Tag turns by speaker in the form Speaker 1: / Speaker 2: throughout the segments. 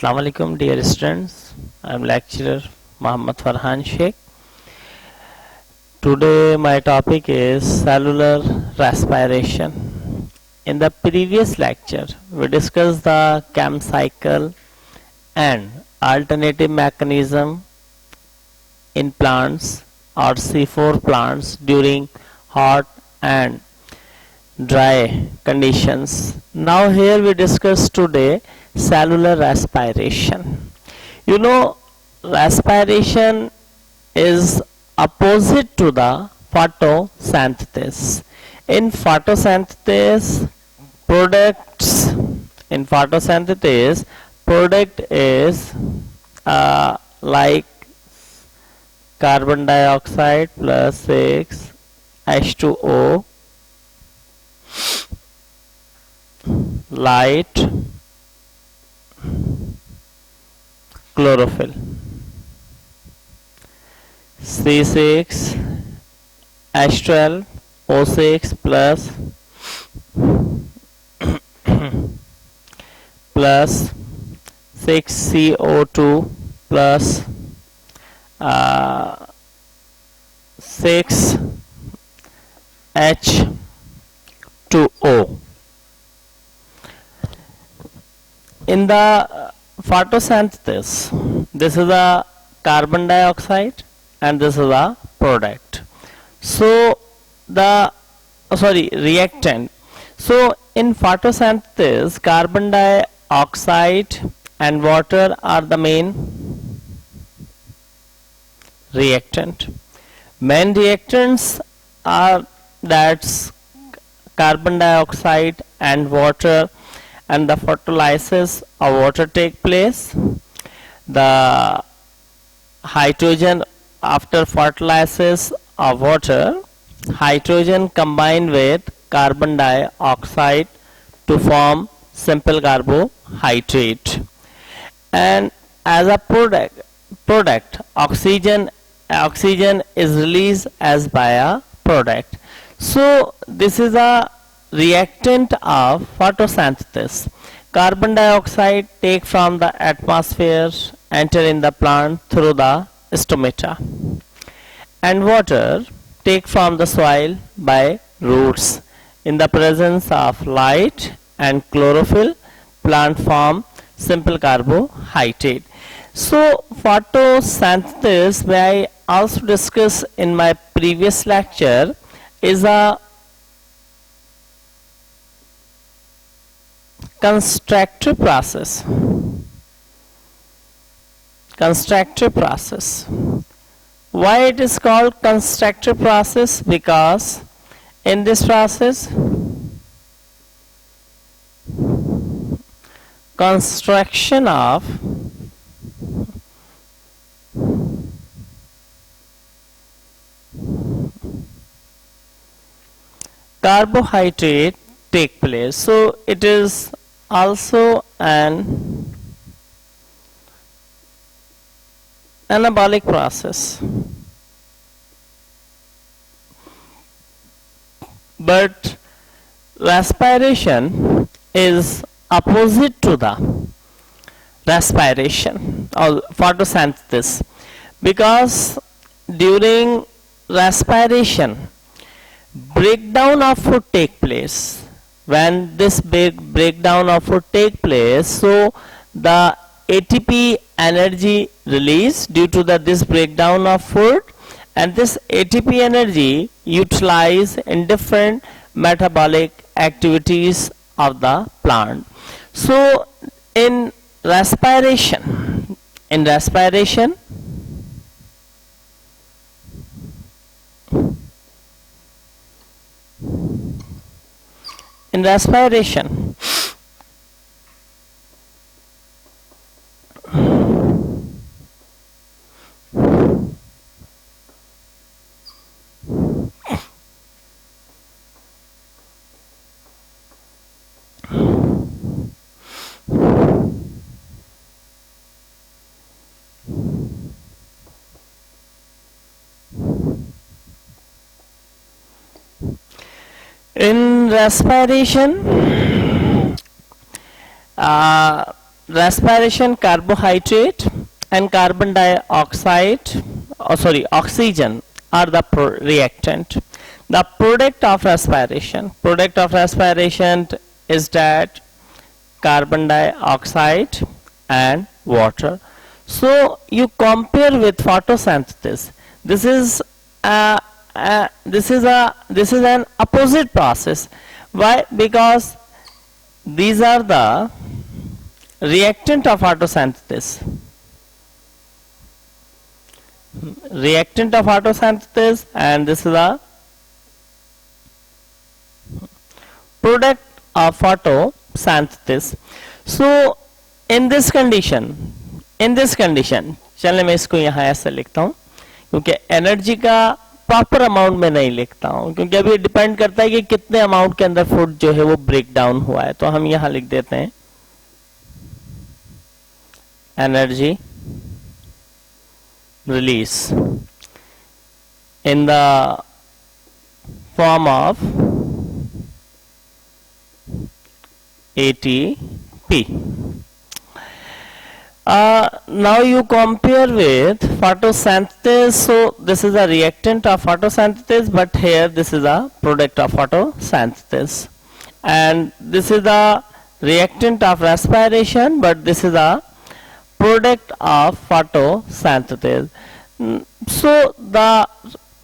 Speaker 1: Assalamu alaikum dear students. I am lecturer Muhammad Farhan Sheikh. Today my topic is cellular respiration. In the previous lecture we discussed the chem cycle and alternative mechanism in plants or C4 plants during hot and dry conditions. Now here we discuss today cellular respiration. You know, respiration is opposite to the photosynthesis. In photosynthesis, products in photosynthesis product is like carbon dioxide plus 6 H2O, light, chlorophyll, C6 H12 O6 plus 6 CO2 plus 6 H2O. In the photosynthesis, this is the carbon dioxide and this is the product. So the reactant. So in photosynthesis, carbon dioxide and water are the main reactant. Main reactants are that's carbon dioxide and water, and the photolysis of water take place. The hydrogen, after photolysis of water, hydrogen combined with carbon dioxide to form simple carbohydrate, and as a product oxygen is released as byproduct. So this is a reactant of photosynthesis. Carbon dioxide take from the atmosphere, enter in the plant through the stomata, and water take from the soil by roots. In the presence of light and chlorophyll, plant form simple carbohydrate. So photosynthesis, may I also discuss in my previous lecture, is a constructive process. Why it is called constructive process? Because in this process, construction of carbohydrate take place. So it is also an anabolic process. But respiration is opposite to the respiration or photosynthesis, because during respiration breakdown of food take place. When this big breakdown of food take place, so the ATP energy released due to this breakdown of food, and this ATP energy utilized in different metabolic activities of the plant. So in respiration, in respiration, in respiration respiration, carbohydrate and carbon dioxide, oxygen are the reactant. The product of respiration is that carbon dioxide and water. So you compare with photosynthesis. This is an opposite process. Why? Because these are the reactant of photosynthesis. And this is the product of photosynthesis. So in this condition चलिए मैं इसको यहाँ ऐसे लिखता हूँ, क्योंकि energy का proper amount में नहीं लिखता हूँ, क्योंकि अभी डिपेंड करता है कि कितने अमाउंट के अंदर फूड जो है वो ब्रेक डाउन हुआ है. तो हम यहाँ लिख देते हैं energy release in the form of ATP. Now you compare with photosynthesis. So this is a reactant of photosynthesis, but here this is a product of photosynthesis, and this is the reactant of respiration, but this is a product of photosynthesis. So the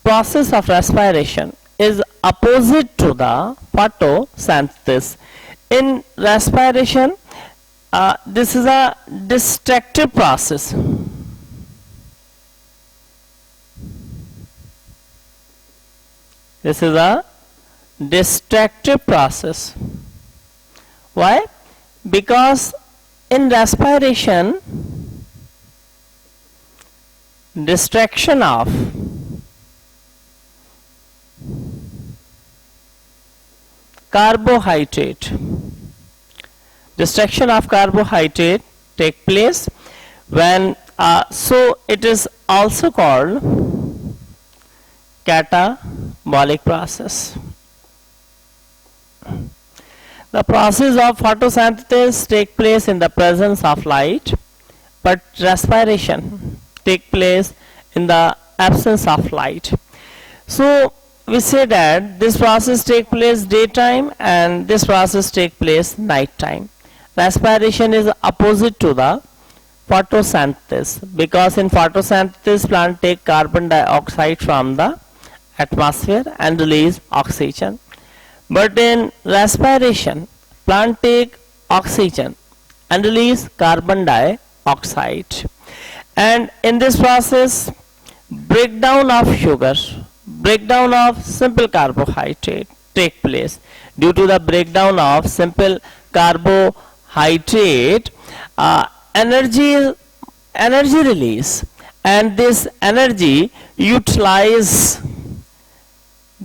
Speaker 1: process of respiration is opposite to the photosynthesis. In respiration, this is a destructive process. This is a destructive process. Why? Because in respiration, destruction of carbohydrate take place when so it is also called catabolic process. The process of photosynthesis take place in the presence of light, but respiration take place in the absence of light. So we say that this process take place daytime and this process take place night time. Respiration is opposite to the photosynthesis, because in photosynthesis plant take carbon dioxide from the atmosphere and release oxygen, but in respiration plant take oxygen and release carbon dioxide. And in this process, breakdown of sugar, breakdown of simple carbohydrate take place. Due to the breakdown of simple carbohydrate, energy release, and this energy utilize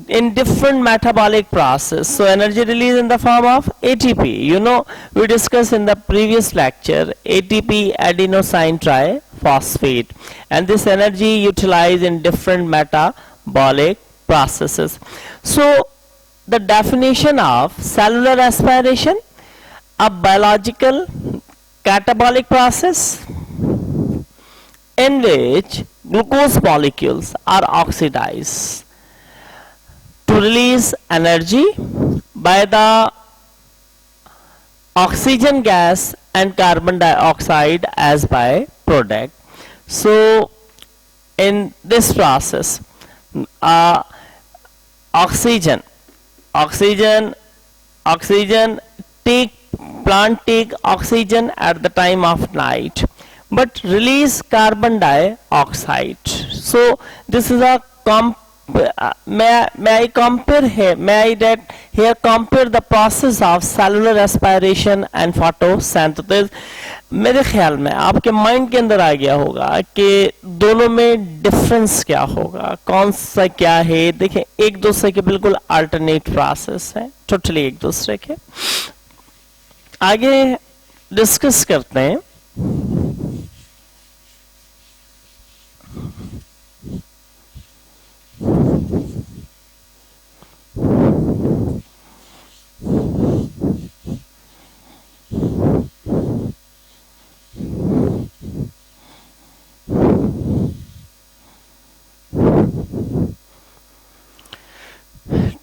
Speaker 1: in different metabolic process. So energy release in the form of ATP. You know, we discussed in the previous lecture ATP, adenosine triphosphate, and this energy utilized in different metabolic processes. So the definition of cellular respiration: a biological catabolic process in which glucose molecules are oxidized to release energy by the oxygen gas and carbon dioxide as byproduct. So in this process, oxygen plant take oxygen at the time of night, but release carbon dioxide. So this is a may I compare here the process of cellular respiration and photosynthesis. मेरे ख्याल में आपके mind के अंदर आ गया होगा कि दोनों में डिफरेंस क्या होगा, कौन सा क्या है. देखें, एक दूसरे के बिल्कुल अल्टरनेट प्रोसेस है, टोटली एक दूसरे के. आगे डिस्कस करते हैं.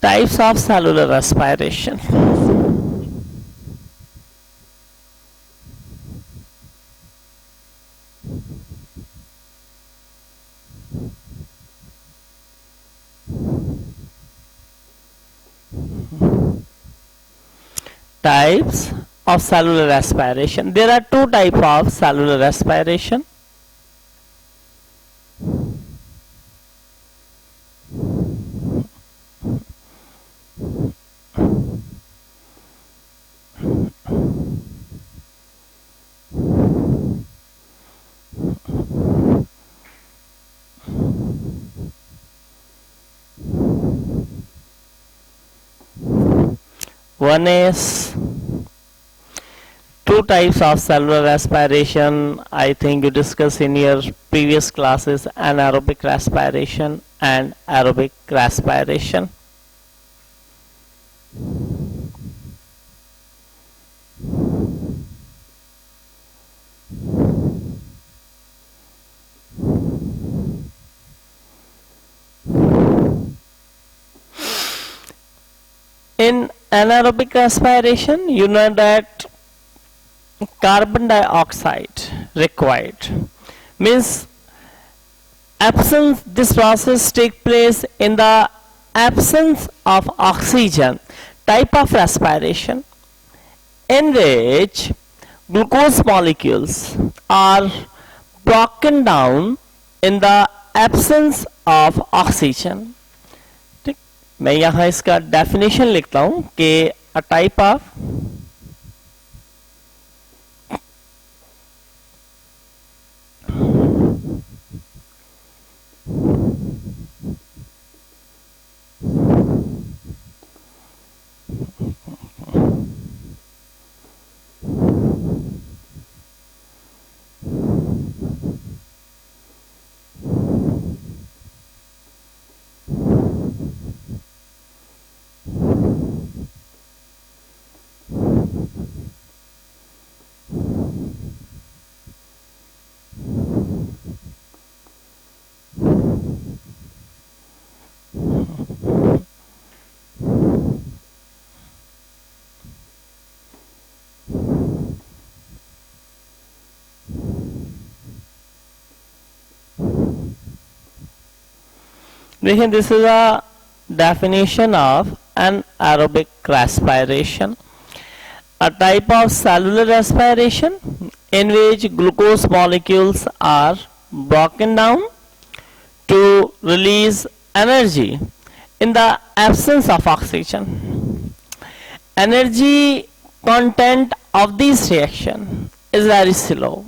Speaker 1: Types of cellular respiration. Types of cellular respiration. There are two types of cellular respiration. One is two types of cellular respiration. I think you discussed in your previous classes: anaerobic respiration and aerobic respiration. In anaerobic respiration, you know that carbon dioxide required, means absence, this process take place in the absence of oxygen type of respiration, in which glucose molecules are broken down in the absence of oxygen. ठीक, मैं यहाँ इसका definition लिखता हूँ कि a type of देखिए, this is a definition of anaerobic respiration, a type of cellular respiration in which glucose molecules are broken down to release energy in the absence of oxygen. Energy content of this reaction is very slow,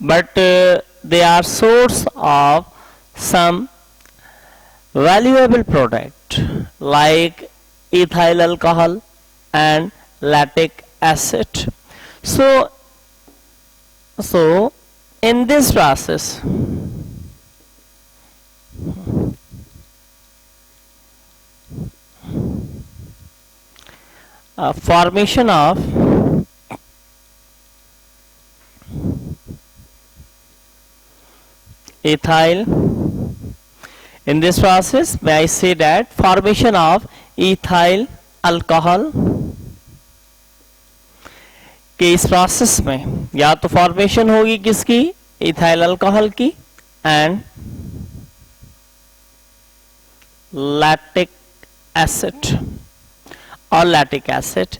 Speaker 1: but they are source of some valuable product like ethyl alcohol and lactic acid. So in this process, formation of ethyl, in this process may I say that formation of ethyl alcohol के इस process में या तो formation होगी किसकी, ethyl alcohol की and lactic acid or lactic acid.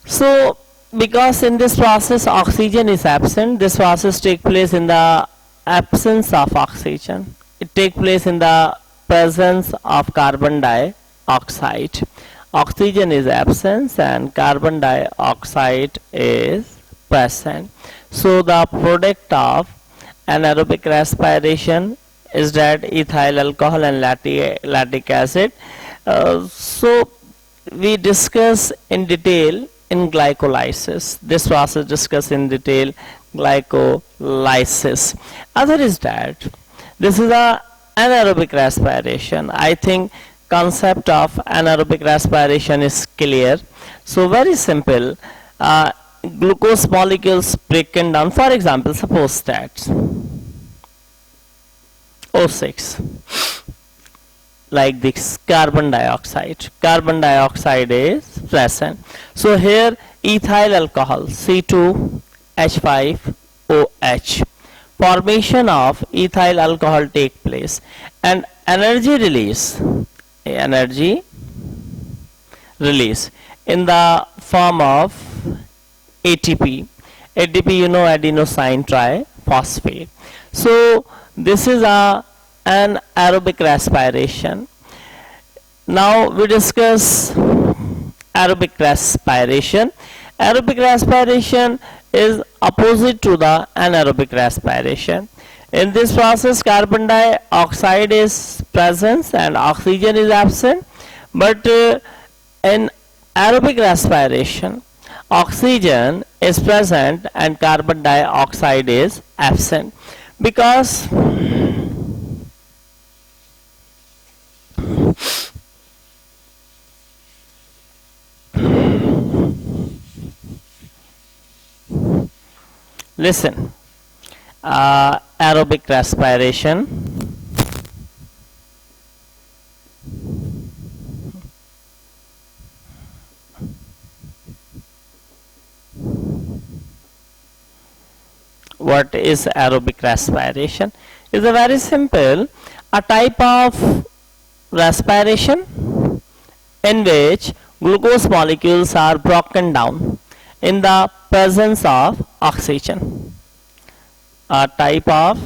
Speaker 1: So because in this process oxygen is absent, this process take place in the absence of oxygen. It take place in the presence of carbon dioxide. Oxygen is absent and carbon dioxide is present. So the product of anaerobic respiration is that ethyl alcohol and lactic acid. So we discuss in detail in glycolysis. This process discussed in detail glycolysis. Other is that this is a anaerobic respiration. I think concept of anaerobic respiration is clear. So very simple. Glucose molecules broken down. For example, suppose that O6. like this carbon dioxide. Carbon dioxide is present. So here ethyl alcohol C2H5OH. Formation of ethyl alcohol take place and energy release in the form of ATP. ATP, you know, adenosine triphosphate. So this is an aerobic respiration. Now we discuss aerobic respiration. Aerobic respiration is opposite to the anaerobic respiration. In this process, carbon dioxide is present and oxygen is absent. But in aerobic respiration, oxygen is present and carbon dioxide is absent, because listen, aerobic respiration, what is aerobic respiration? Is a very simple, a type of respiration in which glucose molecules are broken down in the presence of oxygen. A type of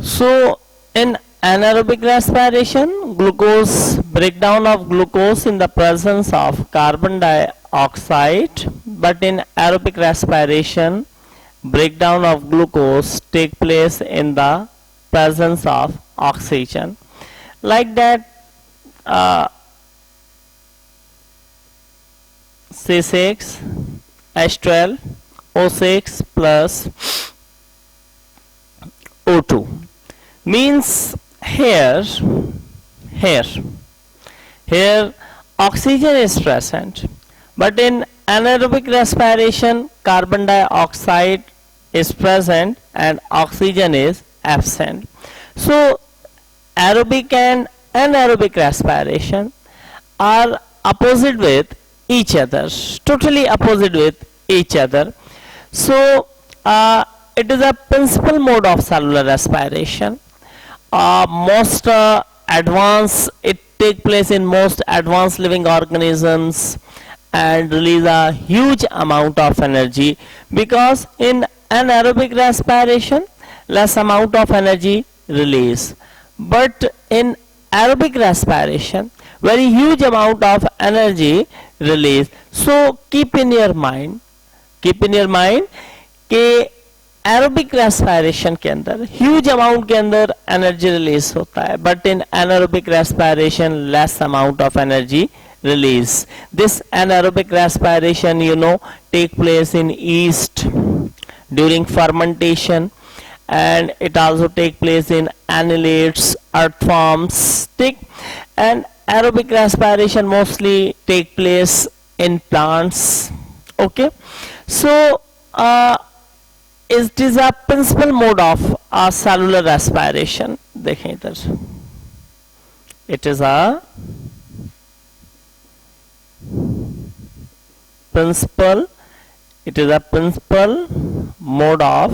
Speaker 1: so in anaerobic respiration, glucose, breakdown of glucose in the presence of carbon dioxide, but in aerobic respiration, breakdown of glucose take place in the presence of oxygen. Like that, C6H12O6 plus O2 means here oxygen is present, but in anaerobic respiration carbon dioxide is present and oxygen is absent. So aerobic and anaerobic respiration are opposite with each other, totally opposite with each other. So it is a principal mode of cellular respiration. Most advanced, it take place in most advanced living organisms and release a huge amount of energy, because in anaerobic respiration less amount of energy release, but in aerobic respiration very huge amount of energy release. So keep in your mind कि aerobic respiration के अंदर huge amount के अंदर energy release होता है, but in anaerobic respiration less amount of energy release. This anaerobic respiration, you know, take place in yeast during fermentation, and it also take place in annihilates, earthworms, and aerobic respiration mostly take place in plants. Okay, so it is a principal mode of cellular respiration. देखें इधर, it is a principal mode of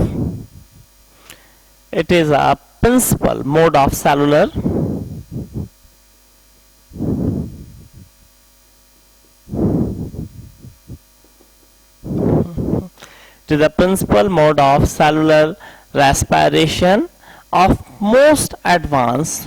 Speaker 1: cellular respiration of most advanced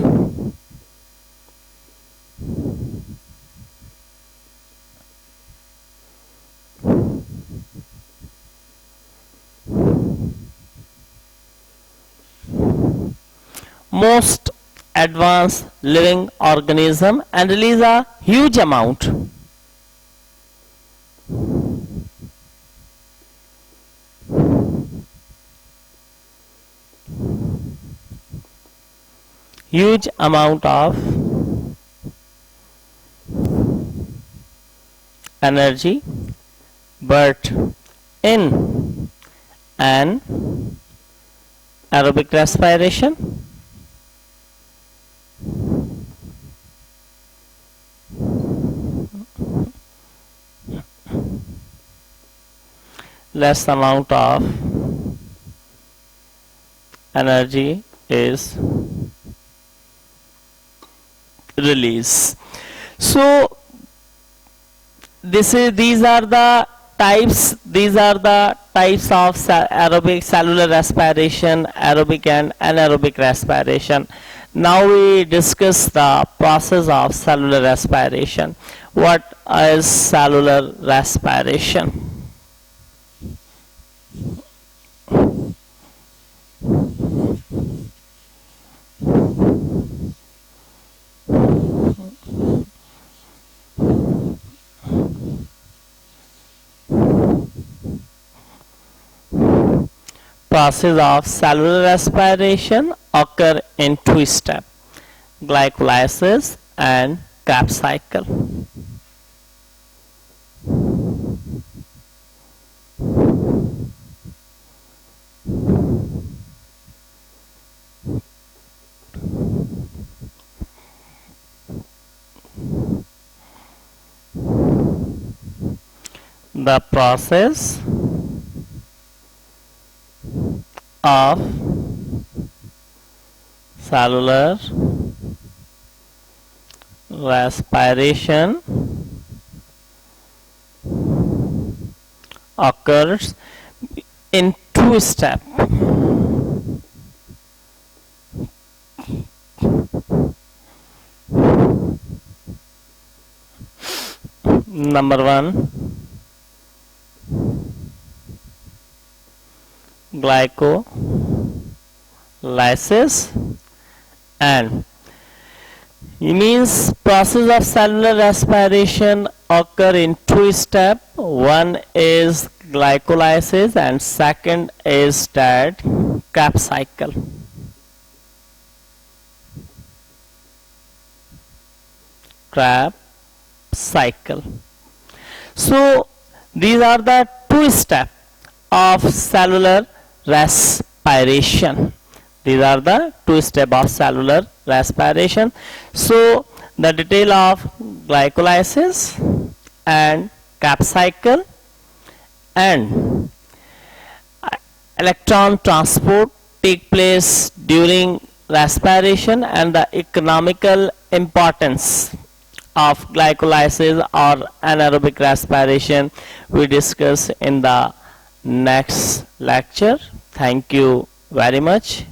Speaker 1: most advanced living organism and release a huge amount. Huge amount of energy, but in an aerobic respiration, less amount of energy is released. So these are the types of aerobic cellular respiration, aerobic and anaerobic respiration. Now we discuss the process of cellular respiration. What is cellular respiration? Process of cellular respiration occur in two steps: glycolysis and Krebs cycle. The process of cellular respiration occurs in two steps. Number one, glycolysis, and it means process of cellular respiration occur in two steps. One is glycolysis and second is that Krebs cycle. Krebs cycle. So these are the two steps of cellular respiration. These are the two steps of cellular respiration. So the detail of glycolysis and Krebs cycle and electron transport take place during respiration, and the economical importance of glycolysis or anaerobic respiration we discuss in the next lecture. Thank you very much.